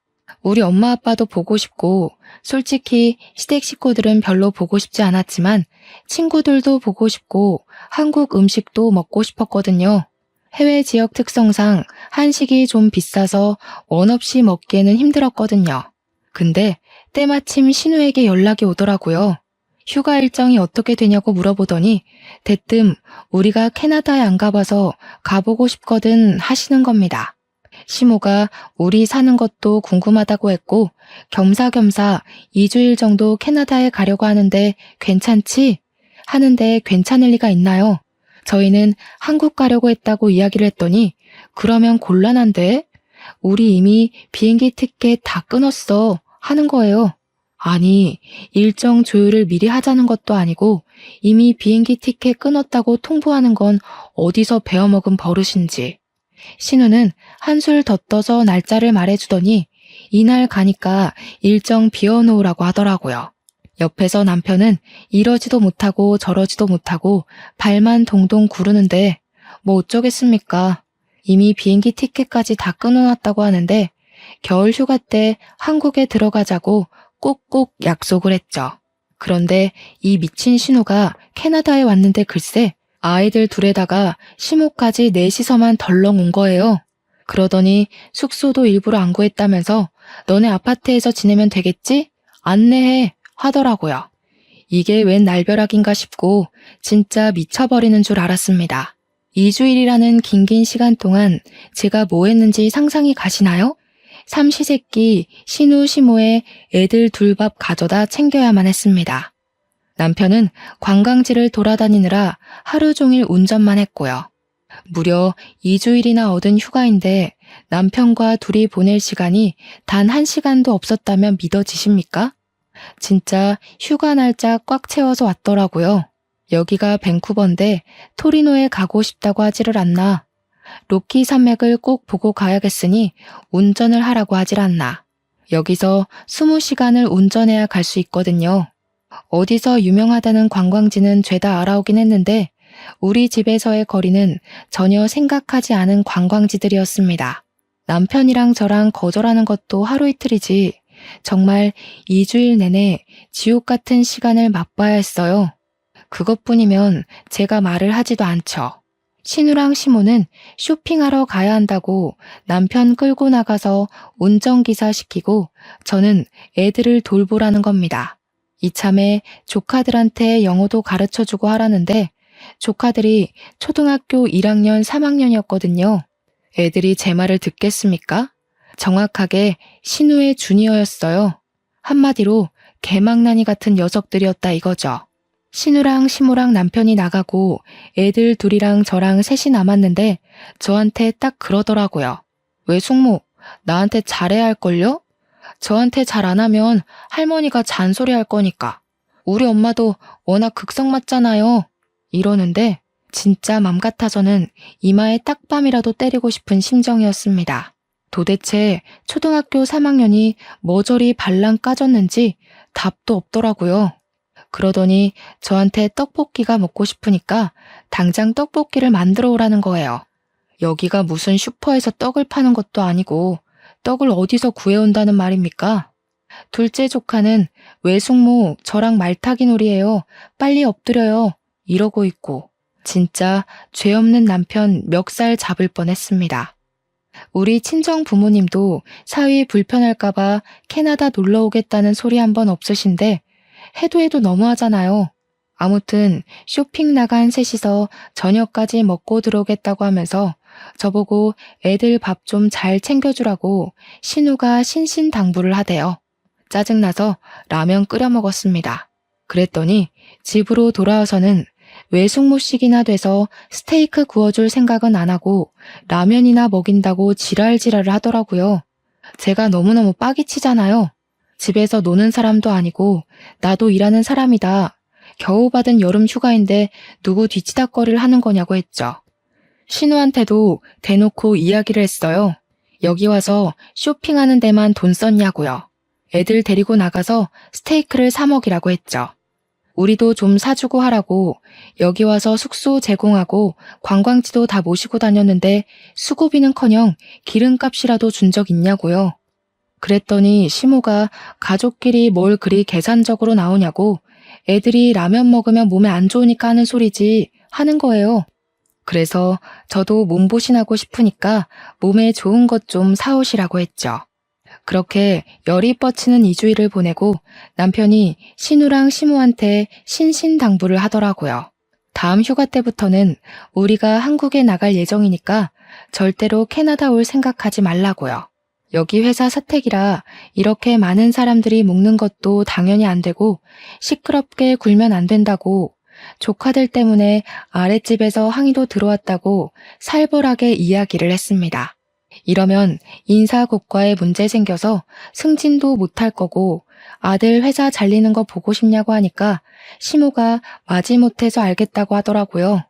우리 엄마 아빠도 보고 싶고 솔직히 시댁 식구들은 별로 보고 싶지 않았지만 친구들도 보고 싶고 한국 음식도 먹고 싶었거든요. 해외 지역 특성상 한식이 좀 비싸서 원 없이 먹기에는 힘들었거든요. 근데 때마침 신우에게 연락이 오더라고요. 휴가 일정이 어떻게 되냐고 물어보더니 대뜸 우리가 캐나다에 안 가봐서 가보고 싶거든 하시는 겁니다. 시모가 우리 사는 것도 궁금하다고 했고 겸사겸사 2주일 정도 캐나다에 가려고 하는데 괜찮지? 하는데 괜찮을 리가 있나요? 저희는 한국 가려고 했다고 이야기를 했더니 그러면 곤란한데? 우리 이미 비행기 티켓 다 끊었어 하는 거예요. 아니, 일정 조율을 미리 하자는 것도 아니고 이미 비행기 티켓 끊었다고 통보하는 건 어디서 배워먹은 버릇인지. 신우는 한술 더 떠서 날짜를 말해주더니 이날 가니까 일정 비워놓으라고 하더라고요. 옆에서 남편은 이러지도 못하고 저러지도 못하고 발만 동동 구르는데 뭐 어쩌겠습니까? 이미 비행기 티켓까지 다 끊어놨다고 하는데 겨울 휴가 때 한국에 들어가자고 꼭꼭 약속을 했죠. 그런데 이 미친 신우가 캐나다에 왔는데 글쎄 아이들 둘에다가 시모까지 넷이서만 덜렁 온 거예요. 그러더니 숙소도 일부러 안 구했다면서 너네 아파트에서 지내면 되겠지? 안내해 하더라고요. 이게 웬 날벼락인가 싶고 진짜 미쳐버리는 줄 알았습니다. 2주일이라는 긴긴 시간 동안 제가 뭐 했는지 상상이 가시나요? 삼시세끼 신우 시모의 애들 둘 밥 가져다 챙겨야만 했습니다. 남편은 관광지를 돌아다니느라 하루 종일 운전만 했고요. 무려 2주일이나 얻은 휴가인데 남편과 둘이 보낼 시간이 단 1시간도 없었다면 믿어지십니까? 진짜 휴가 날짜 꽉 채워서 왔더라고요. 여기가 밴쿠버인데 토리노에 가고 싶다고 하지를 않나. 로키 산맥을 꼭 보고 가야겠으니 운전을 하라고 하질 않나. 여기서 20시간을 운전해야 갈 수 있거든요. 어디서 유명하다는 관광지는 죄다 알아오긴 했는데 우리 집에서의 거리는 전혀 생각하지 않은 관광지들이었습니다. 남편이랑 저랑 거절하는 것도 하루 이틀이지 정말 2주일 내내 지옥 같은 시간을 맛봐야 했어요. 그것뿐이면 제가 말을 하지도 않죠. 신우랑 시모는 쇼핑하러 가야 한다고 남편 끌고 나가서 운전기사 시키고 저는 애들을 돌보라는 겁니다. 이참에 조카들한테 영어도 가르쳐주고 하라는데 조카들이 초등학교 1학년, 3학년이었거든요. 애들이 제 말을 듣겠습니까? 정확하게 신우의 주니어였어요. 한마디로 개망나니 같은 녀석들이었다 이거죠. 신우랑 시모랑 남편이 나가고 애들 둘이랑 저랑 셋이 남았는데 저한테 딱 그러더라고요. 왜 숙모, 나한테 잘해야 할걸요? 저한테 잘 안 하면 할머니가 잔소리할 거니까. 우리 엄마도 워낙 극성 맞잖아요. 이러는데 진짜 맘 같아서는 이마에 딱밤이라도 때리고 싶은 심정이었습니다. 도대체 초등학교 3학년이 뭐 저리 발랑 까졌는지 답도 없더라고요. 그러더니 저한테 떡볶이가 먹고 싶으니까 당장 떡볶이를 만들어 오라는 거예요. 여기가 무슨 슈퍼에서 떡을 파는 것도 아니고 떡을 어디서 구해온다는 말입니까? 둘째 조카는 왜 숙모 저랑 말타기 놀이에요. 빨리 엎드려요. 이러고 있고 진짜 죄 없는 남편 멱살 잡을 뻔했습니다. 우리 친정 부모님도 사위 불편할까봐 캐나다 놀러 오겠다는 소리 한 번 없으신데 해도 너무하잖아요. 아무튼 쇼핑 나간 셋이서 저녁까지 먹고 들어오겠다고 하면서 저보고 애들 밥 좀 잘 챙겨주라고 신우가 신신당부를 하대요. 짜증나서 라면 끓여 먹었습니다. 그랬더니 집으로 돌아와서는 외숙모식이나 돼서 스테이크 구워줄 생각은 안 하고 라면이나 먹인다고 지랄지랄을 하더라고요. 제가 너무너무 빡이 치잖아요. 집에서 노는 사람도 아니고 나도 일하는 사람이다. 겨우 받은 여름 휴가인데 누구 뒤치다꺼리를 하는 거냐고 했죠. 신우한테도 대놓고 이야기를 했어요. 여기 와서 쇼핑하는 데만 돈 썼냐고요. 애들 데리고 나가서 스테이크를 사 먹이라고 했죠. 우리도 좀 사주고 하라고 여기 와서 숙소 제공하고 관광지도 다 모시고 다녔는데 수고비는커녕 기름값이라도 준 적 있냐고요. 그랬더니 시모가 가족끼리 뭘 그리 계산적으로 나오냐고 애들이 라면 먹으면 몸에 안 좋으니까 하는 소리지 하는 거예요. 그래서 저도 몸보신하고 싶으니까 몸에 좋은 것 좀 사오시라고 했죠. 그렇게 열이 뻗치는 2주일을 보내고 남편이 신우랑 시모한테 신신당부를 하더라고요. 다음 휴가 때부터는 우리가 한국에 나갈 예정이니까 절대로 캐나다 올 생각하지 말라고요. 여기 회사 사택이라 이렇게 많은 사람들이 묵는 것도 당연히 안 되고 시끄럽게 굴면 안 된다고 조카들 때문에 아랫집에서 항의도 들어왔다고 살벌하게 이야기를 했습니다. 이러면 인사고과에 문제 생겨서 승진도 못할 거고 아들 회사 잘리는 거 보고 싶냐고 하니까 시모가 마지못해서 알겠다고 하더라고요.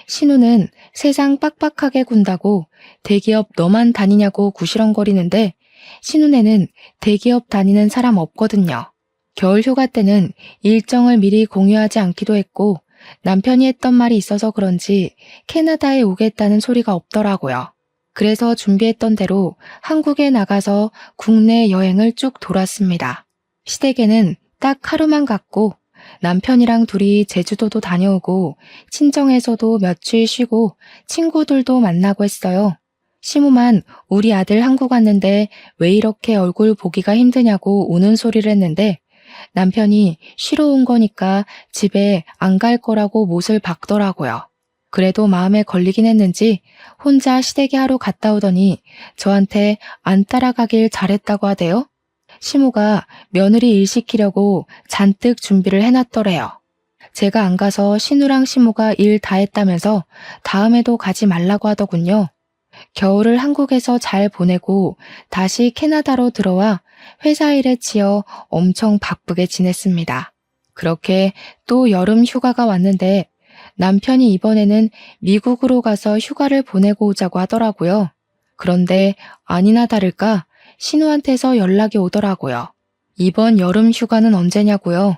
신우는 세상 빡빡하게 군다고 대기업 너만 다니냐고 구시렁거리는데 신우네는 대기업 다니는 사람 없거든요. 겨울 휴가 때는 일정을 미리 공유하지 않기도 했고 남편이 했던 말이 있어서 그런지 캐나다에 오겠다는 소리가 없더라고요. 그래서 준비했던 대로 한국에 나가서 국내 여행을 쭉 돌았습니다. 시댁에는 딱 하루만 갔고 남편이랑 둘이 제주도도 다녀오고 친정에서도 며칠 쉬고 친구들도 만나고 했어요. 시모만 우리 아들 한국 왔는데 왜 이렇게 얼굴 보기가 힘드냐고 우는 소리를 했는데 남편이 쉬러 온 거니까 집에 안 갈 거라고 못을 박더라고요. 그래도 마음에 걸리긴 했는지 혼자 시댁에 하루 갔다 오더니 저한테 안 따라가길 잘했다고 하대요. 시모가 며느리 일 시키려고 잔뜩 준비를 해놨더래요. 제가 안 가서 신우랑 시모가 일 다 했다면서 다음에도 가지 말라고 하더군요. 겨울을 한국에서 잘 보내고 다시 캐나다로 들어와 회사 일에 치여 엄청 바쁘게 지냈습니다. 그렇게 또 여름 휴가가 왔는데 남편이 이번에는 미국으로 가서 휴가를 보내고 오자고 하더라고요. 그런데 아니나 다를까 신우한테서 연락이 오더라고요. 이번 여름 휴가는 언제냐고요.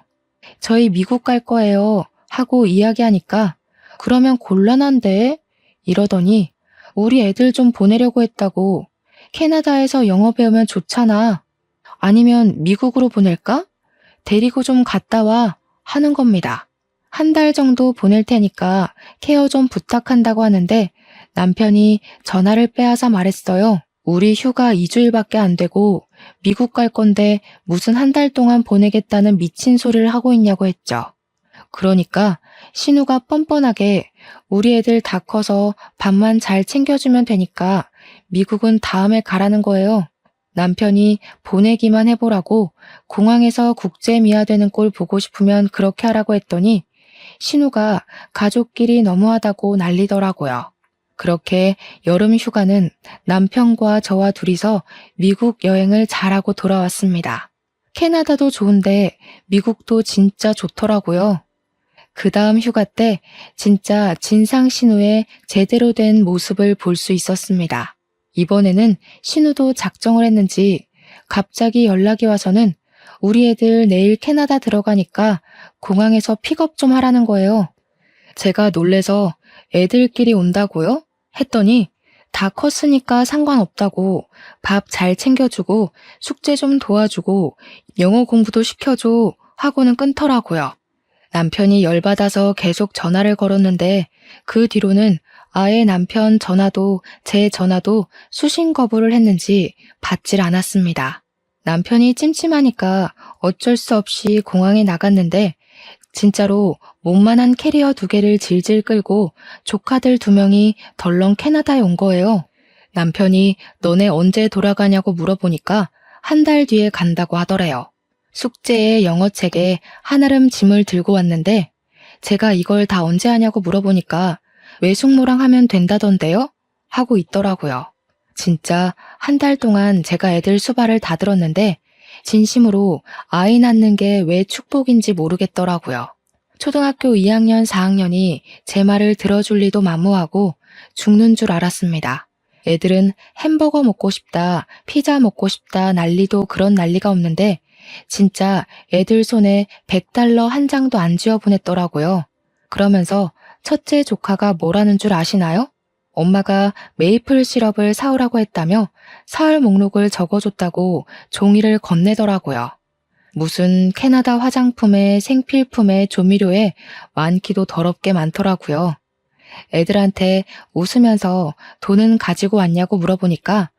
저희 미국 갈 거예요 하고 이야기하니까 그러면 곤란한데 이러더니 우리 애들 좀 보내려고 했다고. 캐나다에서 영어 배우면 좋잖아. 아니면 미국으로 보낼까? 데리고 좀 갔다 와 하는 겁니다. 한 달 정도 보낼 테니까 케어 좀 부탁한다고 하는데 남편이 전화를 빼앗아 말했어요. 우리 휴가 2주일밖에 안 되고 미국 갈 건데 무슨 한 달 동안 보내겠다는 미친 소리를 하고 있냐고 했죠. 그러니까 신우가 뻔뻔하게 우리 애들 다 커서 밥만 잘 챙겨주면 되니까 미국은 다음에 가라는 거예요. 남편이 보내기만 해보라고 공항에서 국제미아되는 꼴 보고 싶으면 그렇게 하라고 했더니 신우가 가족끼리 너무하다고 난리더라고요. 그렇게 여름 휴가는 남편과 저와 둘이서 미국 여행을 잘하고 돌아왔습니다. 캐나다도 좋은데 미국도 진짜 좋더라고요. 그 다음 휴가 때 진짜 진상 신우의 제대로 된 모습을 볼 수 있었습니다. 이번에는 신우도 작정을 했는지 갑자기 연락이 와서는 우리 애들 내일 캐나다 들어가니까 공항에서 픽업 좀 하라는 거예요. 제가 놀래서 애들끼리 온다고요? 했더니 다 컸으니까 상관없다고 밥 잘 챙겨주고 숙제 좀 도와주고 영어 공부도 시켜줘 하고는 끊더라고요. 남편이 열받아서 계속 전화를 걸었는데 그 뒤로는 아예 남편 전화도 제 전화도 수신 거부를 했는지 받질 않았습니다. 남편이 찜찜하니까 어쩔 수 없이 공항에 나갔는데 진짜로 몸만한 캐리어 2개를 질질 끌고 조카들 2명이 덜렁 캐나다에 온 거예요. 남편이 너네 언제 돌아가냐고 물어보니까 한 달 뒤에 간다고 하더래요. 숙제에 영어책에 한아름 짐을 들고 왔는데 제가 이걸 다 언제 하냐고 물어보니까 외숙모랑 하면 된다던데요? 하고 있더라고요. 진짜 한 달 동안 제가 애들 수발을 다 들었는데 진심으로 아이 낳는 게 왜 축복인지 모르겠더라고요. 초등학교 2학년, 4학년이 제 말을 들어줄 리도 만무하고 죽는 줄 알았습니다. 애들은 햄버거 먹고 싶다, 피자 먹고 싶다 난리도 그런 난리가 없는데 진짜 애들 손에 $100 한 장도 안 쥐어 보냈더라고요. 그러면서 첫째 조카가 뭐라는 줄 아시나요? 엄마가 메이플 시럽을 사오라고 했다며 사흘 목록을 적어줬다고 종이를 건네더라고요. 무슨 캐나다 화장품에 생필품에 조미료에 많기도 더럽게 많더라고요. 애들한테 웃으면서 돈은 가지고 왔냐고 물어보니까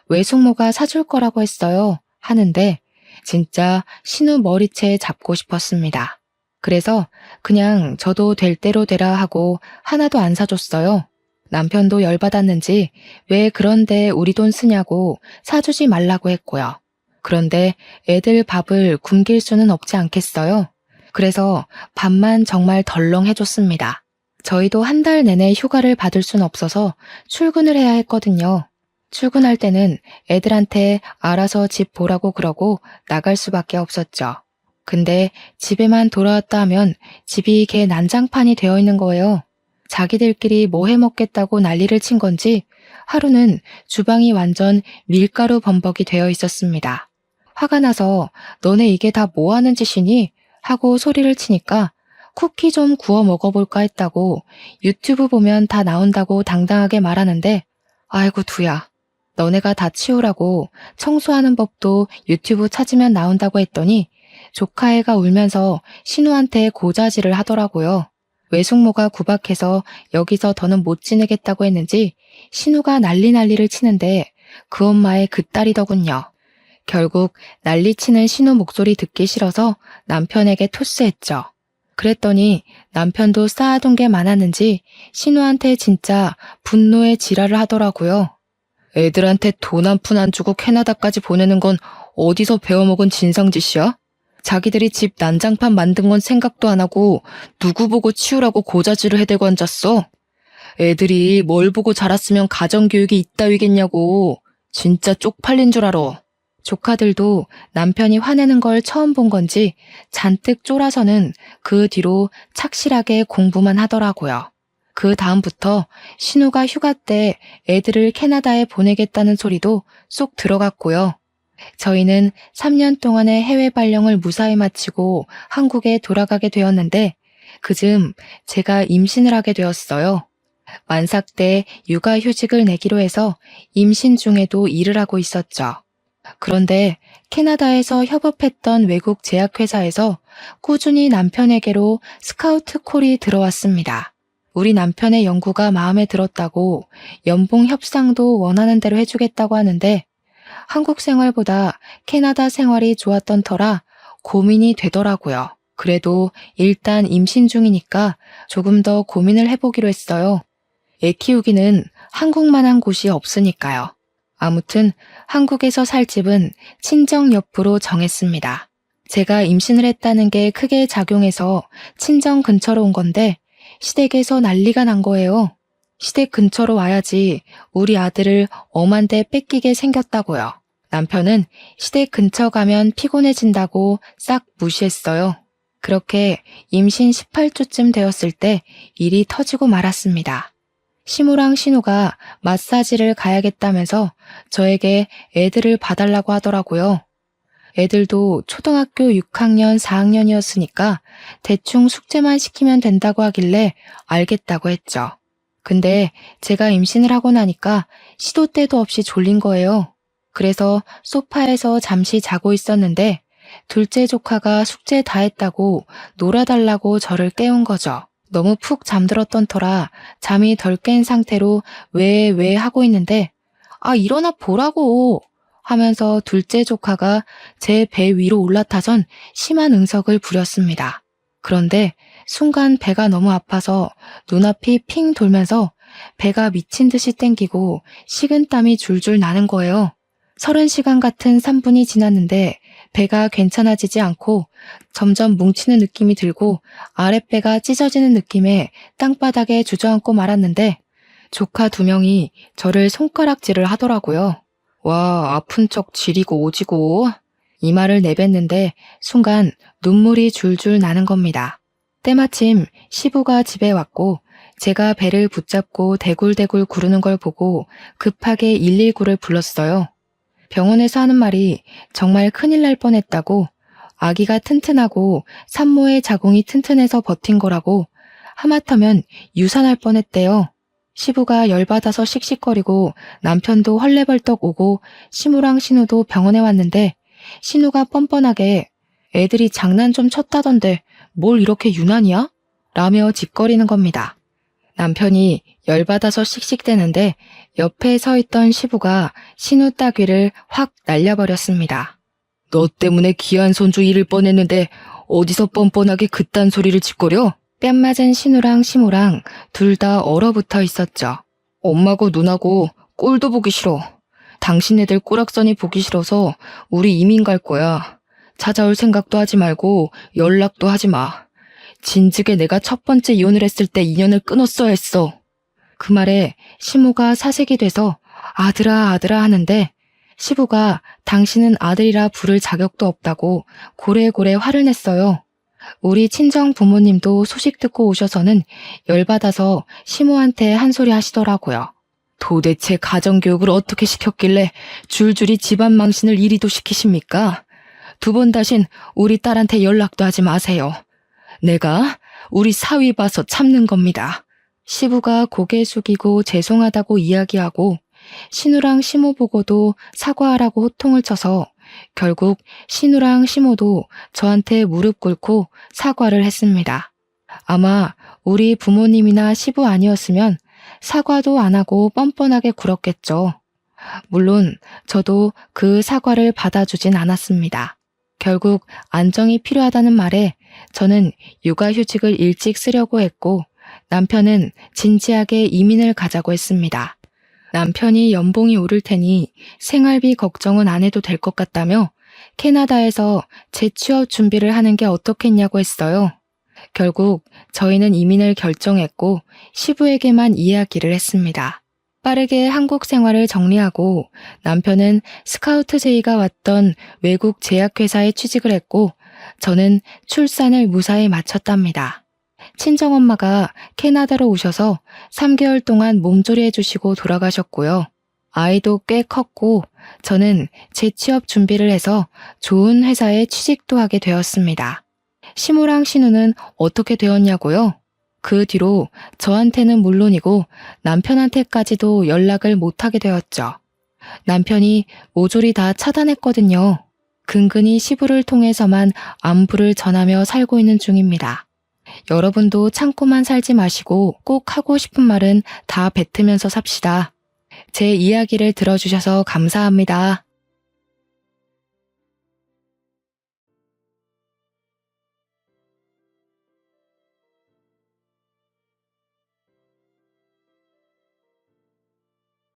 외숙모가 사줄 거라고 했어요 하는데 진짜 신우 머리채 잡고 싶었습니다. 그래서 그냥 저도 될 대로 되라 하고 하나도 안 사줬어요. 남편도 열받았는지 왜 그런데 우리 돈 쓰냐고 사주지 말라고 했고요. 그런데 애들 밥을 굶길 수는 없지 않겠어요? 그래서 밥만 정말 덜렁 해줬습니다. 저희도 한 달 내내 휴가를 받을 순 없어서 출근을 해야 했거든요. 출근할 때는 애들한테 알아서 집 보라고 그러고 나갈 수밖에 없었죠. 근데 집에만 돌아왔다 하면 집이 개 난장판이 되어 있는 거예요. 자기들끼리 뭐 해먹겠다고 난리를 친 건지 하루는 주방이 완전 밀가루 범벅이 되어 있었습니다. 화가 나서 너네 이게 다 뭐 하는 짓이니? 하고 소리를 치니까 쿠키 좀 구워 먹어볼까 했다고 유튜브 보면 다 나온다고 당당하게 말하는데 아이고 두야. 너네가 다 치우라고 청소하는 법도 유튜브 찾으면 나온다고 했더니 조카애가 울면서 신우한테 고자질을 하더라고요. 외숙모가 구박해서 여기서 더는 못 지내겠다고 했는지 신우가 난리를 치는데 그 엄마의 그 딸이더군요. 결국 난리치는 신우 목소리 듣기 싫어서 남편에게 토스했죠. 그랬더니 남편도 쌓아둔 게 많았는지 신우한테 진짜 분노의 지랄을 하더라고요. 애들한테 돈 한 푼 안 주고 캐나다까지 보내는 건 어디서 배워먹은 진상짓이야? 자기들이 집 난장판 만든 건 생각도 안 하고 누구 보고 치우라고 고자질을 해대고 앉았어? 애들이 뭘 보고 자랐으면 가정교육이 이따위겠냐고. 진짜 쪽팔린 줄 알아. 조카들도 남편이 화내는 걸 처음 본 건지 잔뜩 쫄아서는 그 뒤로 착실하게 공부만 하더라고요. 그 다음부터 신우가 휴가 때 애들을 캐나다에 보내겠다는 소리도 쏙 들어갔고요. 저희는 3년 동안의 해외 발령을 무사히 마치고 한국에 돌아가게 되었는데 그즈음 제가 임신을 하게 되었어요. 만삭 때 육아휴직을 내기로 해서 임신 중에도 일을 하고 있었죠. 그런데 캐나다에서 협업했던 외국 제약회사에서 꾸준히 남편에게로 스카우트 콜이 들어왔습니다. 우리 남편의 연구가 마음에 들었다고 연봉 협상도 원하는 대로 해주겠다고 하는데 한국 생활보다 캐나다 생활이 좋았던 터라 고민이 되더라고요. 그래도 일단 임신 중이니까 조금 더 고민을 해보기로 했어요. 애 키우기는 한국만한 곳이 없으니까요. 아무튼 한국에서 살 집은 친정 옆으로 정했습니다. 제가 임신을 했다는 게 크게 작용해서 친정 근처로 온 건데 시댁에서 난리가 난 거예요. 시댁 근처로 와야지 우리 아들을 엄한데 뺏기게 생겼다고요. 남편은 시댁 근처 가면 피곤해진다고 싹 무시했어요. 그렇게 임신 18주쯤 되었을 때 일이 터지고 말았습니다. 시무랑 신우가 마사지를 가야겠다면서 저에게 애들을 봐달라고 하더라고요. 애들도 초등학교 6학년, 4학년이었으니까 대충 숙제만 시키면 된다고 하길래 알겠다고 했죠. 근데 제가 임신을 하고 나니까 시도 때도 없이 졸린 거예요. 그래서 소파에서 잠시 자고 있었는데 둘째 조카가 숙제 다 했다고 놀아달라고 저를 깨운 거죠. 너무 푹 잠들었던 터라 잠이 덜 깬 상태로 왜 하고 있는데 일어나 보라고 하면서 둘째 조카가 제 배 위로 올라타선 심한 응석을 부렸습니다. 그런데 순간 배가 너무 아파서 눈앞이 핑 돌면서 배가 미친 듯이 땡기고 식은땀이 줄줄 나는 거예요. 30시간 같은 3분이 지났는데 배가 괜찮아지지 않고 점점 뭉치는 느낌이 들고 아랫배가 찢어지는 느낌에 땅바닥에 주저앉고 말았는데 조카 2명이 저를 손가락질을 하더라고요. 와, 아픈 척 지리고 오지고. 이 말을 내뱉는데 순간 눈물이 줄줄 나는 겁니다. 때마침 시부가 집에 왔고 제가 배를 붙잡고 대굴대굴 구르는 걸 보고 급하게 119를 불렀어요. 병원에서 하는 말이 정말 큰일 날 뻔했다고, 아기가 튼튼하고 산모의 자궁이 튼튼해서 버틴 거라고, 하마터면 유산할 뻔했대요. 시부가 열받아서 씩씩거리고 남편도 헐레벌떡 오고 시무랑 신우도 병원에 왔는데 신우가 뻔뻔하게 애들이 장난 좀 쳤다던데 뭘 이렇게 유난이야? 라며 짓거리는 겁니다. 남편이 열받아서 씩씩대는데 옆에 서 있던 시부가 신우 따귀를 확 날려버렸습니다. 너 때문에 귀한 손주 잃을 뻔했는데 어디서 뻔뻔하게 그딴 소리를 짓거려? 뺨 맞은 신우랑 시무랑 둘 다 얼어붙어 있었죠. 엄마고 누나고 꼴도 보기 싫어. 당신네들 꼬락서니 보기 싫어서 우리 이민 갈 거야. 찾아올 생각도 하지 말고 연락도 하지 마. 진즉에 내가 첫 번째 이혼을 했을 때 인연을 끊었어야 했어. 그 말에 시무가 사색이 돼서 아들아 하는데 시부가 당신은 아들이라 부를 자격도 없다고 고래고래 화를 냈어요. 우리 친정 부모님도 소식 듣고 오셔서는 열받아서 시모한테 한 소리 하시더라고요. 도대체 가정교육을 어떻게 시켰길래 줄줄이 집안 망신을 이리도 시키십니까? 2번 다신 우리 딸한테 연락도 하지 마세요. 내가 우리 사위 봐서 참는 겁니다. 시부가 고개 숙이고 죄송하다고 이야기하고 신우랑 시모 보고도 사과하라고 호통을 쳐서 결국 신우랑 시모도 저한테 무릎 꿇고 사과를 했습니다. 아마 우리 부모님이나 시부 아니었으면 사과도 안 하고 뻔뻔하게 굴었겠죠. 물론 저도 그 사과를 받아주진 않았습니다. 결국 안정이 필요하다는 말에 저는 육아휴직을 일찍 쓰려고 했고 남편은 진지하게 이민을 가자고 했습니다. 남편이 연봉이 오를 테니 생활비 걱정은 안 해도 될 것 같다며 캐나다에서 재취업 준비를 하는 게 어떻겠냐고 했어요. 결국 저희는 이민을 결정했고 시부에게만 이야기를 했습니다. 빠르게 한국 생활을 정리하고 남편은 스카우트 제의가 왔던 외국 제약회사에 취직을 했고 저는 출산을 무사히 마쳤답니다. 친정엄마가 캐나다로 오셔서 3개월 동안 몸조리해 주시고 돌아가셨고요. 아이도 꽤 컸고 저는 재취업 준비를 해서 좋은 회사에 취직도 하게 되었습니다. 시모랑 신우는 어떻게 되었냐고요? 그 뒤로 저한테는 물론이고 남편한테까지도 연락을 못하게 되었죠. 남편이 모조리 다 차단했거든요. 근근히 시부를 통해서만 안부를 전하며 살고 있는 중입니다. 여러분도 참고만 살지 마시고 꼭 하고 싶은 말은 다 뱉으면서 삽시다. 제 이야기를 들어주셔서 감사합니다.